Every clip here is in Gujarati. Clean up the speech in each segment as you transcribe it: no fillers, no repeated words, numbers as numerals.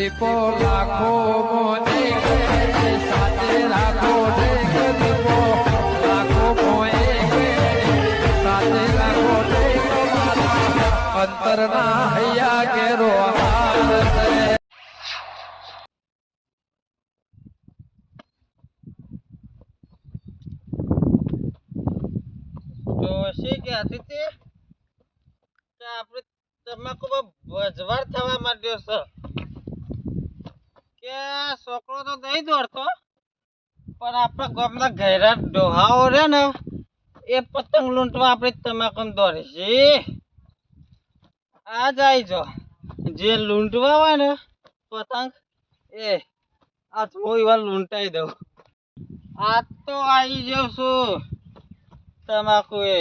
દીપો લાખો મોને સાથે રાખો દીપો લાખો મોએ સાથે રાખો અંતરના હૈયા કેરો હાર ડોશી કહેતી હતી કે આપણે તમાકુમાં ભજવાર થવા માંડ્યો છે કે છોકરો તો નહીં દોડતો પણ આપણા ગામના ઘેરા ડોહાઓ રે ને એ પતંગ લૂંટવા આપણે તમાકુમાં દોડે છે. આ જાય જો જે લૂંટવા હોય ને પતંગ એ આજ હું એવા લૂંટાઈ દઉં. આજ તો આવી જાઉં છું તમાકુ એ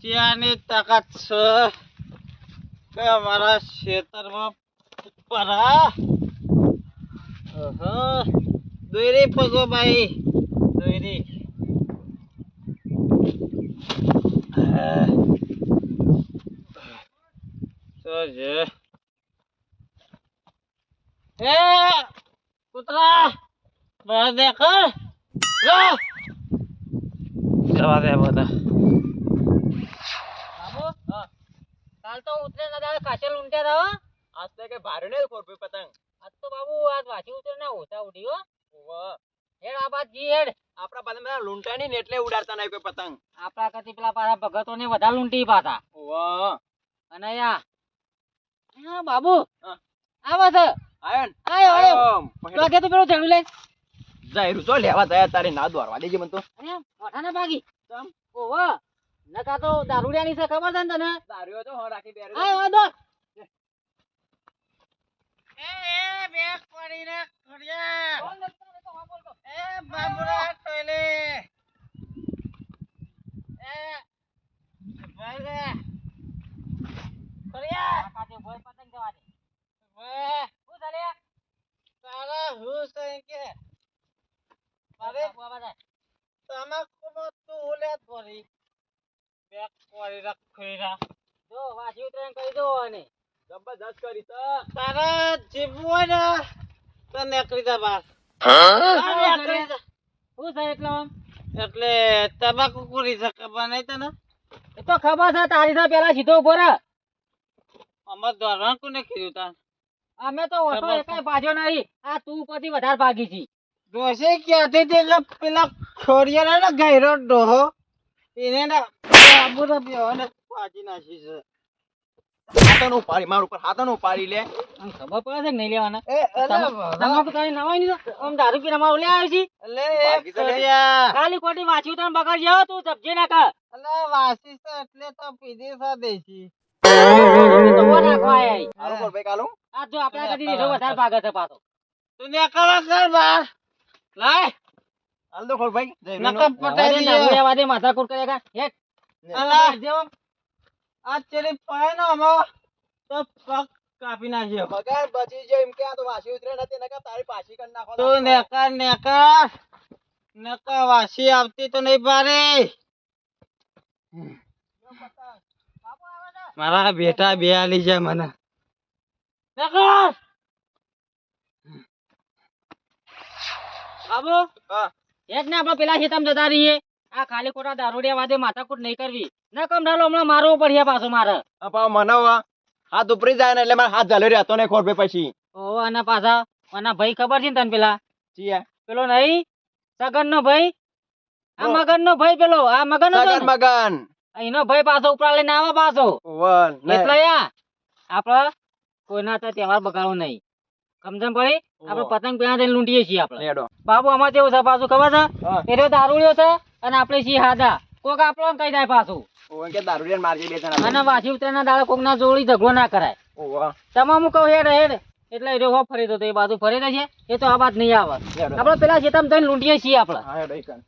ત્યાંની તાકાત છે કે અમારા ખેતરમાં પરા દોરી પગો ભાઈ દોરી એ કૂતરા બહાર દેખ જવા દે બધા. કાલ તો ઉતરે ના દાડે કાચે લૂંટ્યા હતા. આજ તો કે ભારે ને ખોરપી પતંગ આજ તો બાબુ આજ વાંચી ઉતરે ના ઓછા ઉડી હો. ઓવા હેડ આ બાદ જી હેડ. આપણા પાસે બધા લૂંટાય નહીં ને એટલે ઉડાડતા નહીં કોઈ પતંગ. આપણા કરતી પેલા પાછા ભગતો ને વધારે લૂંટી પાછા. ઓવા અને યા હા બાબુ હા. આવા છે આયો ને આયો આયો પહેલા લાગે તો પેલો ચડું લે જાયરું તો લેવા તૈયાર તારે ના દોરવા દેજે મને તો. અરે મોઠા ના ભાગી તમ ઓહો નકા તો દારૂડિયાની છે ખબર છે ને તને. દારૂ તો હો રાખી બેરે આયો આ દો એ બેક પડીને ખડિયા એ બાબુરા ટોલે એ ભાઈ રે ખડિયા કાચે ભોય પતંગ જવા દે. વે શું ચાલે તારા હું છે કે અરે બાબા જાય તમાકુમાં તું ઓલે થોડી બેક પડી રાખીરા જો વાંચી ઉતરે કહી દો અને જબરદસ્ત કરી તો તારા જીવવું હોય ને તો નીકળી જા બહાર. નીકળી જા. શું છે એટલે આમ એટલે તમાકુ પૂરી છે ખબર નહીં તને એ તો ખબર છે તારી તો પેલા સીધો ઉભો રહે. અમાર દોરણ કોને કીધું તાર અમે તો ઓછો ખબર છે. એકાય ભાજ્યો નહીં. આ તું પછી વધારે ભાગી છી. ડોસી કહેતી હતી કે પેલા ખોડિયાના ને ગયરો ડોહો એને ના બાબુને બેહોને પાડી નાખી છે. હાથાનો ઉપાડી માર ઉપર હાથાનો ઉપાડી લે આમ ખબર પડે છે કે નહીં લેવાના. એ તમાકુ તારી નવાઈ નહીં તો આમ દારૂ પીને અમારું લે આવી છી. અલે ખોડિયા ખાલી ખોટી વાંચી ઉતરે બગાડ જાવ તું સબ્જી ના કર. અલે વાસી છે એટલે તો પીધી છે દેશી તો વો નાખવા આયા. હાલો બોલ ભાઈ કાલું આ જો આપણા કદી નીચો વધારે ભાગે છે પાછો. તું ને કવા કર બહાર લાય હાલ દો ખોલ ભાઈ નકમ પટાઈ દે દારૂ લેવા દે માથાકૂટ કરેગા. હેટ અલા દેવો આ ચેલી પાય ને અમે તો પગ કાપી નાખ્યો મગર બચી જાય એમ કે આ તો વાસી ઉતરે નથી નકા તારી પાછી કરી નાખો તું નેકર વાસી આવતી તો નહીં પારે મારા બેટા બે આલી જાય મને નેકર બાબુ હેટ ને આપણે પેલા ખેતમ જતા રહીએ. આ ખાલી ખોટા દારૂડિયા વાદે માથાકૂટ નહીં કરવી. ના કમ ઢાલો હમણાં મારવું પડશે પાછો મારે. મનાવા હાથ ઉપરી જાય ને એટલે મારા હાથ ઝાલી રહેતો ને ખોટ પછી ઓ અને પાછા આના ભાઈ ખબર છે ને તને પેલા ચિયા પેલો નહીં સગન નો ભાઈ આ મગન નો ભાઈ પેલો આ મગન નો સગન મગન એનો ભાઈ પાછો ઉપરા લઈને આવે પાછો વન એટલે યા આપડે કોઈના તો તહેવાર બગાડવો નહીં. સમજણ પડી આપડે પતંગ પેલા જઈને લૂંટીએ છીએ આપણે. લેડો બાબુ આમાં કેવું છે પાછું ખબર છે હા. એનો દારૂડિયો છે અને આપણે છીએ હાદા. કોક આપણો કહી જાય પાછું ઓન કે દારૂડિયા મારજે બે જણા અને વાસી ઉતરેના દાડે કોક ના જોડી ઝઘડો ના કરાય. ઓવા તમામ હું કહું હેડ હેડ એટલે એ હો ફરી તો એ બાજુ ફરી છે એ તો આ બાદ નહીં આવે. લેડો આપડે પેલા ખેતમ જઈને લૂંટીએ છીએ આપણે. હા હેડો ઈકન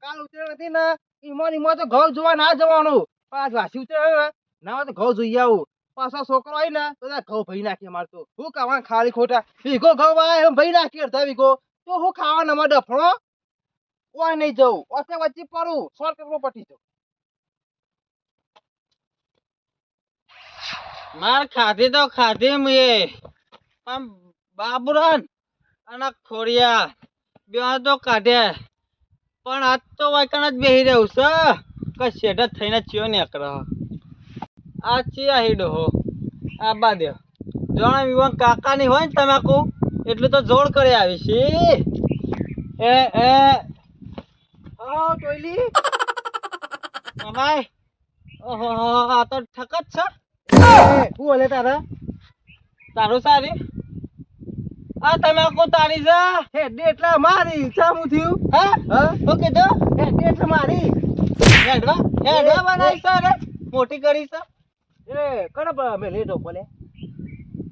કાલ ઉતરે નથી ને ઈમો તો ઘઉં જોવા ના જવાનું પાંચ વાસી ઉતરે ના તો ઘઉં જોઈ આવું પાછો છોકરો આવી ને તો ઘઉં ભરી નાખી અમારે તો હું ખાવા ખાલી ખોટા વીઘો ઘઉં આવે ભરી નાખી અડધા વીઘો તો હું ખાવા નમા ડફણો કોઈ નહીં જવું વચ્ચે પડું 100 પટી જવું માર ખાધી તો ખાધી મેં પણ બાબુરાન અને ખોડિયા બે તો કાઢ્યા પણ આજ તો વાયકણ જ બેહી રહ્યું છે કે શેઠ થઈને ચિયો નીકળે આ ચિયા હીડો હો આ બા દે જણા વિવાન કાકાની હોય ને તમાકુ એટલું તો જોડ કરી આવી છે એ ઓ ટોયલી અમાય ઓહો આ તો ઠક જ છે શું બોલે તારા તારું સારી આ તમાકુ તારી છે હે ડેટલા મારી ચામું થયું હા હા શું કીધું હે ડેટલા મારી હેડવા બનાવી છે રે મોટી કરી છે એ કણ મે લેટો બોલે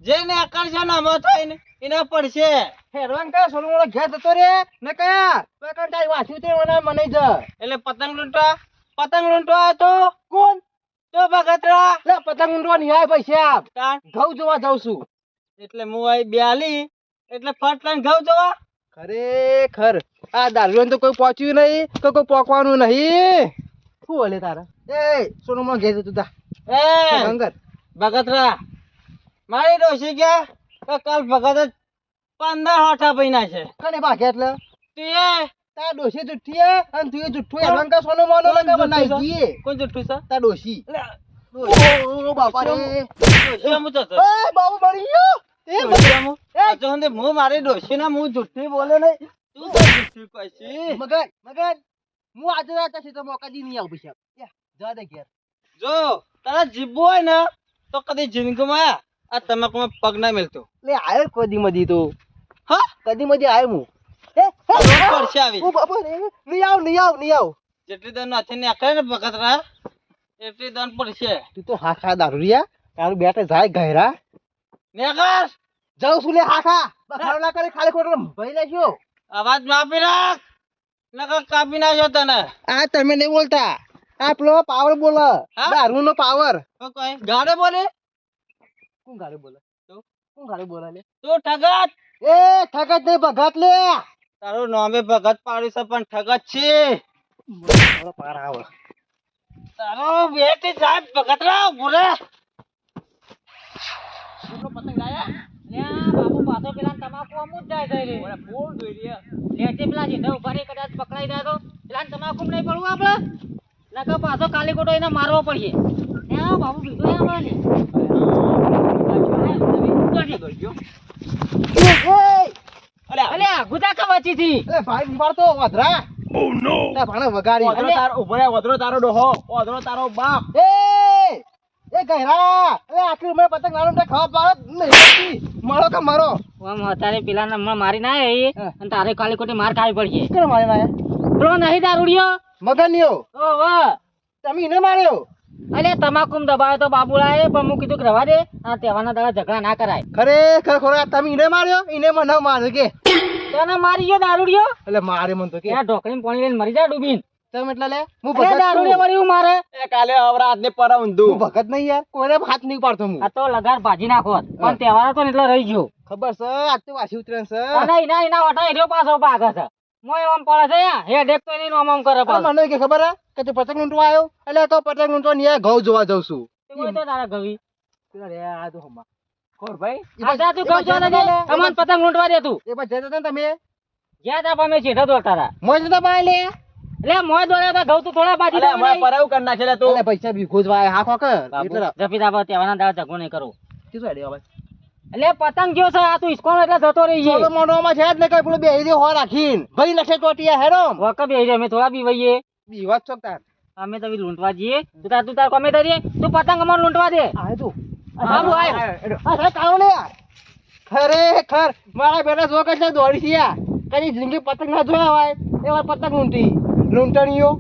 જેને આકર્ષે નામો થાય ને એના પડશે હેરવાન કયા સોનો મોળો ઘેર જતો રે ને કયા પકડ તાઈ વાસ્યું તે મને જ એટલે પતંગ લૂંટવા તો કોણ તો ભગતરા લે પતંગ ઊંડવા નહીં આય પૈસા તાણ ઘઉં જોવા જાઉં છું એટલે હું આઈ બ્યાલી એટલે ફટ લઈને ઘઉં જોવા ખરેખર આ દારૂ તો કોઈ પહોંચ્યું નહીં તો કોઈ પોકવાનું નહીં શું બોલે તારા એ સોનો મોળો ઘેર જતું તા એ ગંગર ભગતરા મારી ડોશી ગયા તો કાલ ભગત જ 15 હોઠા પૈના છે કને બાકી એટલે તે તાર ડોશી જુઠ્ઠી હે અને તું જુઠ્ઠું હેરવાન કા સોનો મોનો લગા બનાઈ દીએ કોણ જુઠ્ઠું છે તાર ડોશી ઓ બાપા રે ડોશી અમુ તો એ બાબુ મરી ગયો એ ડોશી અમુ જો હંદે હું મારી ડોશી ના હું જુઠ્ઠી બોલે નહીં તું તો જુઠ્ઠી કઈશી મગન હું આજે રાત છે તો મોકા દી નહીં આવું પછી જા દે ઘેર જો તારા જીભું હોય ને તો કદી જિંદગીમાં આ તમાકુમાં પગ ના મેલતો લે આયો કદી મદી તો હા કદી મદી આયો હું પડશે આવી ઓ બાપા રે નહીં આવ જેટલી દન નાથી નાખે ને ભગતરા એટલી દન પડશે તું તો હાખા દારૂરિયા તારું બેટે જાય ગહેરા નેકર જાઉં છું લે હાખા બખાડો ના કરે ખાલી ખોટો ભઈ નાખ્યો અવાજ માપી રાખ નકર કાપી નાખ્યો તને આ તમે નહીં બોલતા આ પેલો પાવર બોલે હા? દારૂ નો પાવર તો કઈ ગાડે બોલે કોણ ગાડી બોલે તો? કોણ ગાડી બોલે લે તું ઠગત એ ઠગત નહીં ભગત લે તારું નામે ભગત પાડ્યું છે પણ ઠગત છે મારો પાર આવે તારો બેટી જાય ભગતરા બોલે બાબુ પાછો પેલા તમાકુ અમુ જ જાય છે રે ફૂલ જોઈ રે લેટે પેલા જેઠા ઉભા રે કદાચ પકડાઈ જાય તો પેલા તમાકુ નહીં પડવું આપણે નકર પાછો કાલી કોટો એને મારવો પડશે ને આ બાબુ બીજો આપણે અલે ગુદા કા વચી થી એટલે ભાઈ બીમાર તો વધરા ઓ નો તા ભાણે વગાડી વધરો તારો ડોહો વધરો તારો બાપ એ ગહેરા એ આખરી ઉંમરે પતંગ લાડુ ને ખાવા પાડે નહીં મારો કે મારો ઓમ અત્યારે પેલા ને મારી ના આવી અને તારે કાલી કોટી માર ખાવી પડશે કેમ મારે ના પેલો નહીં દારૂડિયો મગનિયો ઓ વાહ તમે એને માર્યો અલે તમાકુમ દબાયો તો બાબુલાએ પણ હું કીધું કે રવા દે આ તહેવારના દાડા ઝઘડા ના કરાય ખરેખર ખોરા તમે એને માર્યો એને મને માર્યો કે તને મારી ગયો દારૂડિયો એટલે મારે મન તો કે ત્યાં ઢોકળીમાં પાણી લઈને મરી જાય ડૂબીને તમે એટલે લે હું અરે ભગત દારૂડિયો છું. વળી હું મારે એ કાલે અવરાત ને પર હું ભગત નહીં યાર કોઈને હાથ નહીં પાડતો હું આ તો લગાર ભાજી નાખો પણ તહેવાર હતો ને એટલે રહી ગયો ખબર છે આજ તો વાસી ઉતરેન છે અને એના વટા હેર્યો પાછો ભાગે છે મોય ઓમ પડે છે યા હે દેખ તો એની ઓમ કરે આ પાછો મને કે ખબર હે કે તું પતંગ લૂંટવા આવ્યો એટલે તો પતંગ લૂંટવા નહીં ઘઉં જોવા જાઉં છું તે કોઈ તો તારા ગવી અરે આ તો હમા કોર ભાઈ આ જા તું કહું છો ને અમન પતંગ લૂંટવા દે તું એ પછી જતા હતા ને તમે જ્યાં તા અમે છેઠા દોડતા હતા મોજ નતા પાય લે એટલે મોય દોડ્યા હતા ઘઉં તો થોડા બાજી પરાવ કરી નાખેલા તું અલે પૈસા બી ખોજવા હા ખોકર એટલે જપી દા તહેવારના દાડા ઝઘડો નહીં કરો શું આડ્યો ભાઈ એટલે પતંગ ગયો છે આ તું ઇસ્કોન એટલે જતો રહી સોલો છે મોઢામાં છે જ ને કઈ પેલું બેહી દે હો રાખીન ભાઈ નખે ચોટિયા હેરો વક બે અમે થોડા બી વઈએ બી વાત ચોકતા અમે તો બી લૂંટવા જઈએ તું તાર કોમે તરીએ તું પતંગ અમાર લૂંટવા દે આય તું બાબુ આય આ સાહેબ કાવ લે ખરેખર મારા બેટા જો કે દોડી છે યા કઈ જિંદગી પતંગ ના જોયા હોય એવા પતંગ લૂંટણીઓ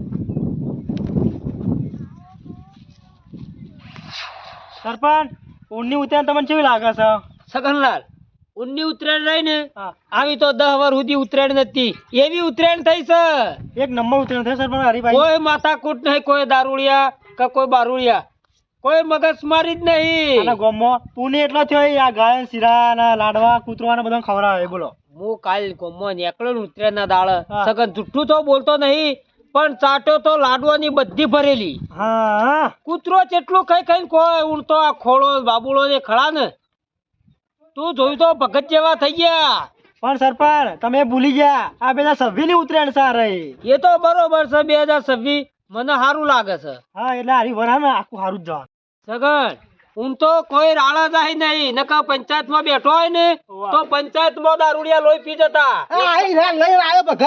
સરપંચ ઊંડની ઉતરાણ તમને કેવી લાગે છે સગનલાલ ઉન્ની ઉત્તરાયણ રહી ને આવી તો 10 વર્ષ સુધી ઉત્તરાયણ નથી એવી ઉત્તરાયણ થઈ છે એક નંબર ઉતરાણ થાય સરપંચ હરીભાઈ કોઈ માથાકૂટ નહીં કોઈ દારૂડિયા કે કોઈ બારૂડિયા કોઈ મગજમારી જ નહીં આના ગામમાં પુણે એટલો થયો આ ગાયન શીરા ના લાડવા કૂતરવા ને બધા ખવડાવે બોલો હું કાલ ગોમમાં નીકળ્યો ને ઉત્તરાયણ ના દાળ હા. સગન જુઠ્ઠું તો બોલતો નહીં પણ ચાટો તો લાડવાની બધી ભરેલી. હા કૂતરો જેટલું કઈ કઈ કોઈ ઉડતો આ ખોળો બાબુલો ને ખડા ને તું જોયું તો ભગત જેવા થઈ ગયા. પણ સરપંચ તમે ભૂલી ગયા આ બધા સભ્યની ઉતરાયણ સારે. એ તો બરોબર છે 2026 મને સારું લાગે છે. હા એટલે હારી વરાને આખું સારું જ જવાનું. સગન હું તો કોઈ રાળા જાય નહીં નકા પંચાયત માં બેઠો હોય ને તો પંચાયત માં દારૂડિયા લોહી પી જતા. લઈ આવ્યો ભગત.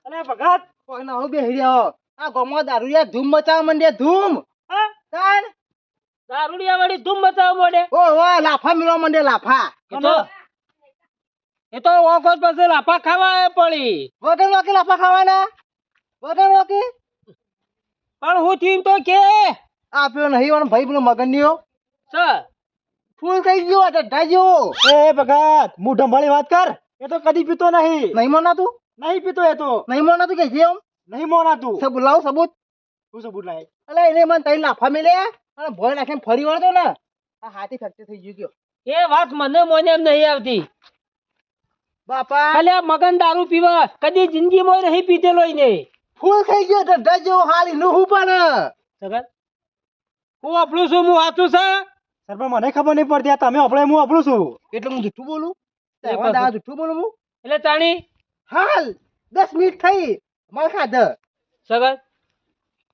અલે ભગત કોઈ ના બેહી રહ્યો આ ગામમાં દારૂડિયા ધૂમ મચાવવા માંડ્યા ધૂમ. તાણ દારૂડિયા વાળી ધૂમ મચાવવા માંડે. ઓ વાહ લાફા મિલવા માંડ્યા લાફા. એ તો ઓગોજ પાસે લાફા ખાવા પડી. વગર વાકી લાફા ખાવાના વગર વાકી. પણ હું થયું તો કે આપ્યો નહીં વાળો ભાઈ પેલો મગનનીઓ સર ફૂલ થઈ ગયો ઢા જેવો. એ ભગત મોઢા વાળી વાત કર. એ તો કદી પીતો નહીં. નહીં મોનાતું નહીં પીતો. એ તો નહીં મોનાતું કે છે એમ નહીં મોનાતું. સબૂત લાવ સબૂત. શું સબૂત લાય? અલે એને મને તઈ લાફા મેલ્યા અને ભોય નાખીને ફરી વળતો ને આ હાથી ફેક્ટરી થઈ ગયો. એ વાત મને મોને એમ નહીં આવતી. બાપા ખાલી આ મગન દારૂ પીવા કદી જિંદગીમાં નહીં પીધેલો ને. ફૂલ થઈ ગયો ઢા જેવો હાલી નું હું પણ. સગન હું આપણું છું હું સાચું છે. સરપંચ મને ખબર નહીં પડતી તમે આપણે હું આપણું છું એટલે હું જૂઠું બોલું. જૂઠું બોલું હું એટલે તાણી હાલ 10 મિનિટ થઈ માર ખાધા. સગન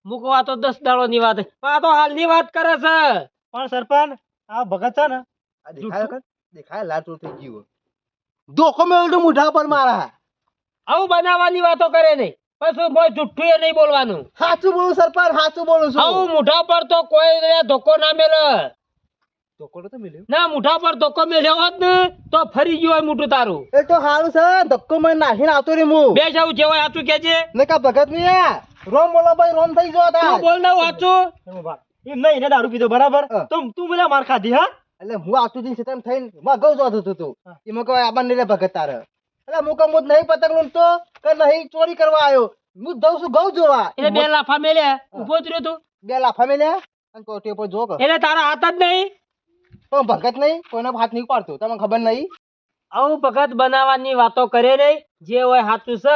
મૂકવા તો 10 દાડો ની વાત પણ આ તો હાલની વાત કરે છે. પણ સરપંચ આ ભગત છે ને દેખાય લાટો થઈ ગયો. ધોકો મેળવ્યો તો મોઢા પર મારા. આવું બનાવવાની વાતો કરે નહીં પછી કોઈ જુઠ્ઠું એ નહીં બોલવાનું. સાચું બોલું સરપંચ સાચું બોલું છું. આવું મોઢા પર તો કોઈ ધોકો ના મેલે. ધોકો તો મળ્યો ના મોઢા પર ધોકો મેલ્યો હોત ને તો ફરી ગયો હોય મોઢું તારું. એ તો સારું છે ધક્કો મને નાખીને આવતો રે હું બે જાવ જેવો સાચું કેજે. ને કા ભગત ની રોમ બોલો ભાઈ રોમ થઈ ગયો તા. તું બોલ ના સાચું. એમ નહીં એને દારૂ પીધો બરાબર તો તું બોલા માર ખાધી. હા એટલે હું આવતું દિન તેમ થઈને મગવ જોતો હતો એમાં કોઈ આબાન નહીં ભગત તારે. એટલે હું કહું નહીં પતંગ લૂંટતો કે નહીં ચોરી કરવા આવ્યો. હું દઉં છું ઘઉં જોવા એટલે બે લાફા મેલ્યા ઉભો જ રહ્યો તું. બે લાફા મેલ્યા અને કોટી ઉપર જો એટલે તારા હાથ જ નહીં. તો ભગત નહીં કોઈને હાથ નહીં પાડતો તમને ખબર નહીં. આવું ભગત બનાવવાની વાતો કરે નહીં. જે હોય સાચું છે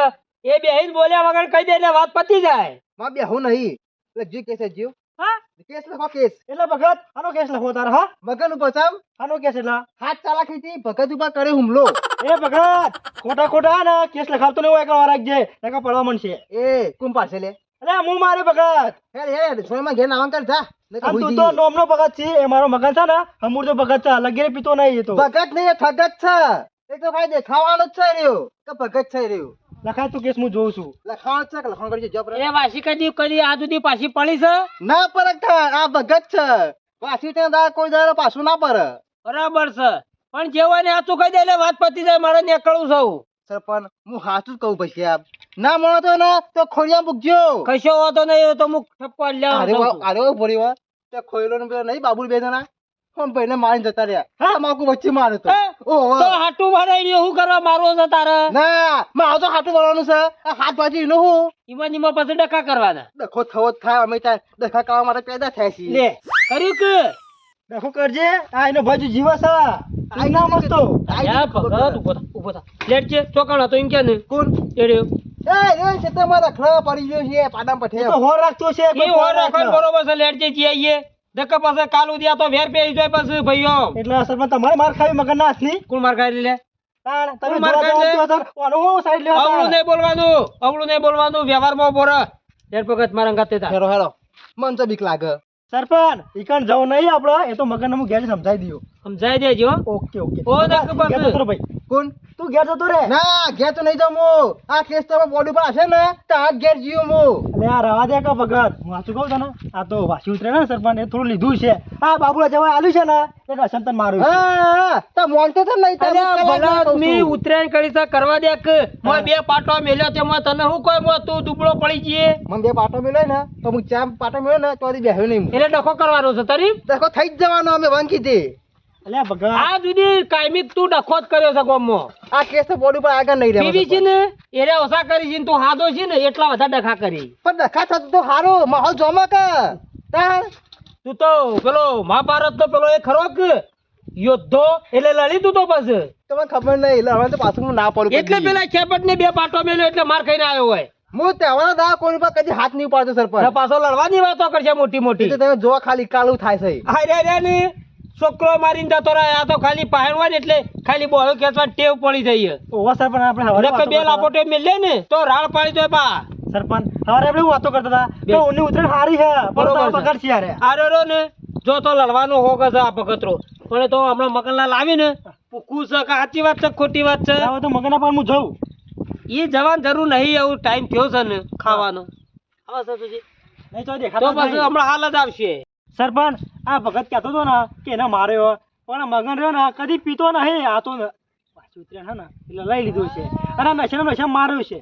એ બેહીને બોલ્યા વગર કહી દે એટલે વાત પતી જાય. માં બેહું નહીં એટલે જીવ કેસ જીવ. હા કેસ લખો કેસ. એટલે ભગત આનો કેસ લખો તારા. હા મગન ઉપર ચામ આનો કેસ એટલે હાથ ચાલાકીથી ભગત ઉપર કરે હુમલો. એ ભગત ખોટા ખોટા ને કેસ લખાવતો નહીં હોય એકવાર રાખજે નકા પડવા મનશે. એ કોણ પાડશે લે? અરે હું મારે ભગત. હે સોયમાં ઘેર નામ કર જા. તું તો નોમનો ભગત છે એ મારો મગન છે ને હમુર તો ભગત છે લગીરે પીતો નહીં. એ તો ભગત નહીં એ ઠગત છે. એક તો ભાઈ દેખાવાનો જ છે રહ્યો કે ભગત છે રહ્યો. લખાય તું કેસ હું જોઉં છું. લખાણ છે કે લખાણ કરજે જબ એ વાસી કદી આ સુધી પાછી પડી છે. ના પરક થા આ ભગત છે પાછી ત્યાં દા કોઈ દાડો પાછું ના પર. બરાબર છે પણ જે હોય ને સાચું કહી દે એટલે વાત પતી જાય. મારે નીકળવું છું. સરપંચ હું સાચું જ કહું પછી આપ ના મળો તો ને તો ખોડિયા મૂકજો. કશો વાતો નહીં તો હું ઠપકો લેવા. અરે ભરી વાર તે ખોયલો ને પેલો નહીં બાબુલ બે જણા ફોન પઈને મારીને જતા રહ્યા. હા તમાકુ વચ્ચે મારે તો તો હાટું ભરાઈ રહ્યો શું કરવા મારવો છે તારે? ના મારે તો હાટું ભરવાનું છે. આ હાથ બાજુ એનો હું ઈમાં નીમાં પછી ડખા કરવાના. ડખો થવો જ થાય અમે ત્યાં ડખા કરવા માટે પેદા થાય છે. લે કર્યું કે ડખો કરજે આ એનો બાજુ જીવા છે. આ ના મસ્તો યા ભગત ઉભો થા લેટ છે ચોકાણો તો એમ કે ને કોણ એડ્યો એ રે છેતરમાં રખડા પડી ગયો છે પાડામ પઠે તો હોર રાખતો છે. એ હોર રાખવાનું બરોબર છે. લેટ છે જીઆઈએ ધક્કા પાસે કાલુ દિયા તો વેર પે જાય પછી ભાઈઓ. એટલે સરપંચ તમારે માર ખાવી મગર ના હાથની. કોણ માર ખાઈ લે? તમે માર ખાઈ લે. સાઈડ લેવા અવળું નહીં બોલવાનું. અવળું નહીં બોલવાનું. વ્યવહારમાં બોર લેટ ભગત મારા ગાતે તા. હેરો હેરો મન તો બીક લાગે. સરપંચ ઈકણ જવું નહીં આપડે એ તો મગર ને હું ઘેર સમજાઈ દયો. સમજાઈ દેજો. ઓકે ઓકે ઓ ધક્કા પાસે ભાઈ કોણ તું ઘેર જતો રે? ના ઘેર તો નહીં જાઉં હું. આ કેસ તો બોડી પર હશે ને તો આ ઘેર જીવું હું. એટલે આ રવા દે કે ભગત હું સાચું કહું છું ને આ તો વાસી ઉતરે ને સરપંચ એ થોડું લીધું છે. આ બાબુલા જવા આલ્યું છે ને એટલે અસંતન મારું. હા તો મોનતો તો નહીં અરે ભલા આદમી ઉતરાયણ કરી છે કરવા દે કે મોય બે પાટો મેલ્યો તે મોય તને હું કોઈ મોય તું દુબળો પડી જઈએ. મને બે પાટો મેલ્યો ને તો હું ચાર પાટો મેલ્યો ને તો બેહ્યો નહીં. એટલે ડખો કરવાનો છે તારી? ડખો થઈ જ જવાનો અમે વાંકી દે. અલ્યા ભગત આ સુધી કાયમિક તું ડખો જ કર્યો છે ગામમાં. આ કેસ તો બોડી પર આગળ નહીં રહેવાનો. બીબી છે ને એરે ઓછા કરી છે ને તું હાદો છે ને એટલા બધા ડખા કરી. પણ ડખા થતું તો સારું માહોલ જોમાં કે તાણ તું તો પેલો મહાભારત તો પેલો એ ખરો કે યોદ્ધો એટલે લડી તું તો બસ. તમને ખબર નહીં એટલે હવે તો પાછું હું ના પડું એટલે પેલા ખેપટ ને બે પાટો મેલ્યો એટલે માર ખાઈને આવ્યો હોય. હું તહેવારો દા કોઈ પર કદી હાથ નહીં પાડતો ને સરપંચ પાછો લડવાની વાતો કરશે મોટી મોટી એટલે તમે જો ખાલી કાલું થાય છે હારે રે ને છોકરો મારીને જતો રહે આ તો ખાલી પહેરવા ને એટલે ખાલી બોલો ખેંચવા ટેવ પડી જઈએ ઓવા સરપંચ આપણે હવારે નકર બે લાપોટે મેલે ને તો રાડ પાડી દે બા સરપંચ હવારે આપણે વાતો કરતા હતા તો ઓની ઉતરણ હારી છે બરોબર બરોબર છે. બગાડ છે યાર આરો રો ને જો તો લડવાનો હોગ છે આ ભગતરો પણ તો હમણાં મગનલાલ આવી ને પૂકું છે કે સાચી વાત છે કે ખોટી વાત છે હવે તો મગના પર હું જઉં એ જવાની જરૂર નહીં એવું ટાઈમ થયો છે ને ખાવાનો હા સર તુજી નહીં તો તો દેખાતો પછી નહીં. હમણાં હાલ જ આવશે સરપંચ આ ભગત કહેતો હતો ને કે એને માર્યો પણ મગન રહ્યો ને કદી પીતો નહીં આ તો પાછું ઉતર્યા છે ને એટલે લઈ લીધું છે અને નશા માર્યો છે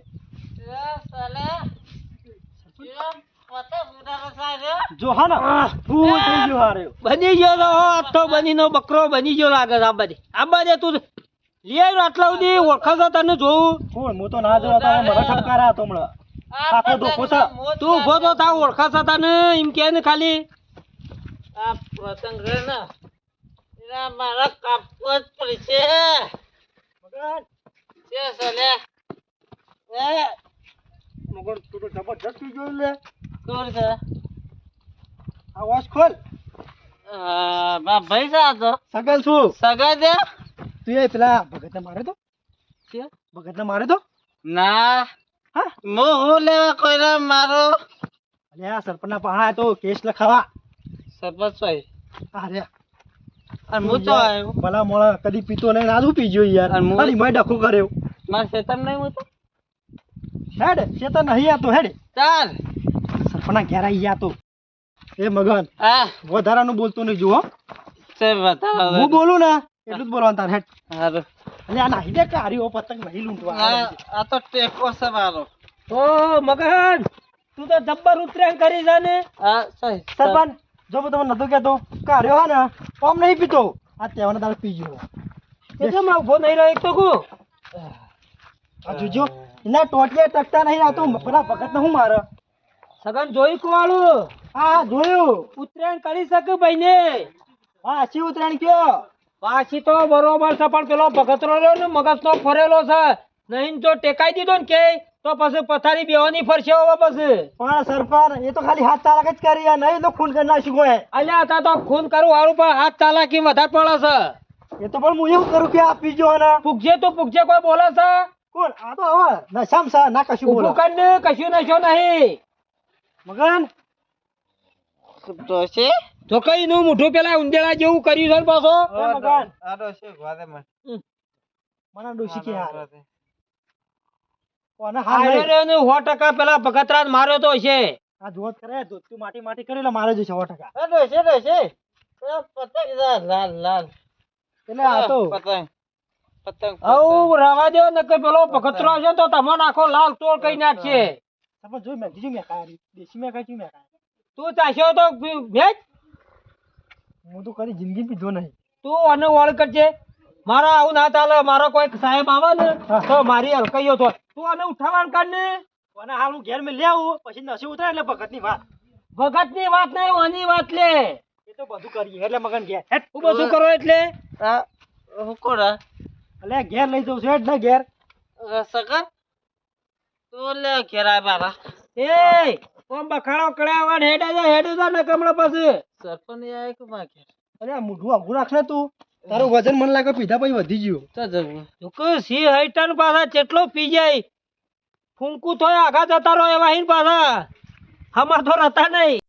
જો હા ને ફૂલ થઈ ગયો હાર્યો બની ગયો તો આ તો બનીનો બકરો બની ગયો લાગે છે આ બાજુ તું લઈ આવ્યો આટલા સુધી ઓળખાતો તને જોઉં ફૂલ હું તો ના જવા તો મારા ઠપકારા હતો હમણાં આખો ડોકો છે તું ઉભો તો થાવ ઓળખાતા તને એમ કે ને ખાલી આ પતંગ રે ને એના મારા કાપવો જ પડશે મગન છે સલે એ મગન તું તો જબરજસ્ત પી ગયો લે કોણ છે આ વોશ ખોલ મા ભાઈ જા તો સગન છું સગા દે તું એ પેલા ભગતને માર્યો તો છે? ભગતને માર્યો તો ના હા હું લેવા કોઈને મારો અલે આ સરપંચના પાણા તો કેસ લખાવા સરપંચ ભાઈ અરે અને હું તો આવ્યો ભલા મોળા કદી પીતો નહીં આદુ પી ગયો યાર અને હું- અને મેં ડખો કર્યો મારા ખેતર નહીં હું તો હેડ શેતર નહીં આતો હેડ ચાલ સરપંચના ઘેર આવી ગયા તો એ મગન આ વધારાનું બોલતો નહીં જુઓ છે બતાવો હું બોલું ને એટલું જ બોલવાનું તાર હેડ હારું એટલે આ નાહી દે કાઢ્યો પતંગ નહીં લૂંટવા આ તો ટેકો છે મારો ઓ મગન તું તો જબ્બર ઉતરેણ કરી જા ને આ સહી સરપંચ જો હું તમને નતું કહેતો કાઢ્યો હા ને કોમ નહીં પીતો આ તહેવારના દાડે પી ગયો એટલે માં ઉભો નહીં રહ્યો એક તો કુ આ જોજો એના ટોટિયા ટકતા નહીં આ તો પેલા ભગતને હું મારે સગન જોઈ કુવાળું હા જોયું ઉતરેણ કરી શકે ભાઈ ને હા શી ઉતરાણ કયો પાછી તો બરોબર છે પણ પેલો ભગતરો રહ્યો ને મગજ નો ફરેલો છે નહીં જો ટેકાઈ દીધો ને કે તો પછી પથારી બેવાની ફરશે હવે પછી પણ સરપંચ એ તો ખાલી હાથ ચાલક જ કરી યાર નહીં તો ખૂન કરી નાખ્યું કોઈ અલ્યા તા તો ખૂન કરું હારું પણ હાથ ચાલાકી વધારે પડે છે એ તો પણ હું એવું કરું કે આ પીજો ને પૂગજે તો પૂગજે કોઈ બોલે છે કોણ આ તો હવે નશામ છે ના કશું બોલો ઊભું કર ને કશું નશો નહીં મગન તો છે તો કઈ નું મોઢું પેલા ઉંદેડા જેવું કર્યું છે ને પાછો એ મગન આ તો છે ગોદે માં મને ડોસી કે યાર કોને હાલ આયો નહીં. રહ્યો ને 100% પેલા ભગતરાજ માર્યો તો છે આ જોત કરે ધોતું માટી માટી કરી લે મારે જશે 100%. આ તો છે પતંગ જા લાલ લાલ એટલે આ તો પતંગ પતંગ આવું રવા દો ને કે પેલો ભગતરો છે તો તમને આખો લાલ ટોળ કઈ નાખશે સરપંચ જોઈ મેં કીધું મેં ખાય દેશી મેં ખાઈ મેં ખાય તું ચાખ્યો તો ભેજ હું તો કદી જિંદગી પીધો નહીં તું અને ઓળ કરજે મારા આવું ના ચાલે મારો કોઈ સાહેબ આવે ને તો મારી હલકાઈઓ તો તું આને ઉઠાવવાનું કર ને અને હાલ હું ઘેર મેં લે આવું પછી નસી ઉતરે એટલે ભગતની વાત ભગત ની વાત નહીં ઓની વાત લે એ તો બધું કરીએ એટલે મગન ઘેર હેટ હું બધું કરો એટલે આ હુકોડા એટલે ઘેર લઈ જવું છે હેટ ને ઘેર સગા તો લે ઘેરા બારા એ ઓમ બખાડો કડાવવા હેડે જા ને કમળા પાસે સરપંચ આય કે માં ઘેર અરે આ મોઢું આઘું રાખ ને તું તારું વજન મને લાગે પીધા પછી વધી ગયું તો જવું તું સી હૈટન પાછા કેટલો પી જાય ફૂંકું થોય આગા જતા રહો એવા હિન પાછા હમા તો રહેતા નહીં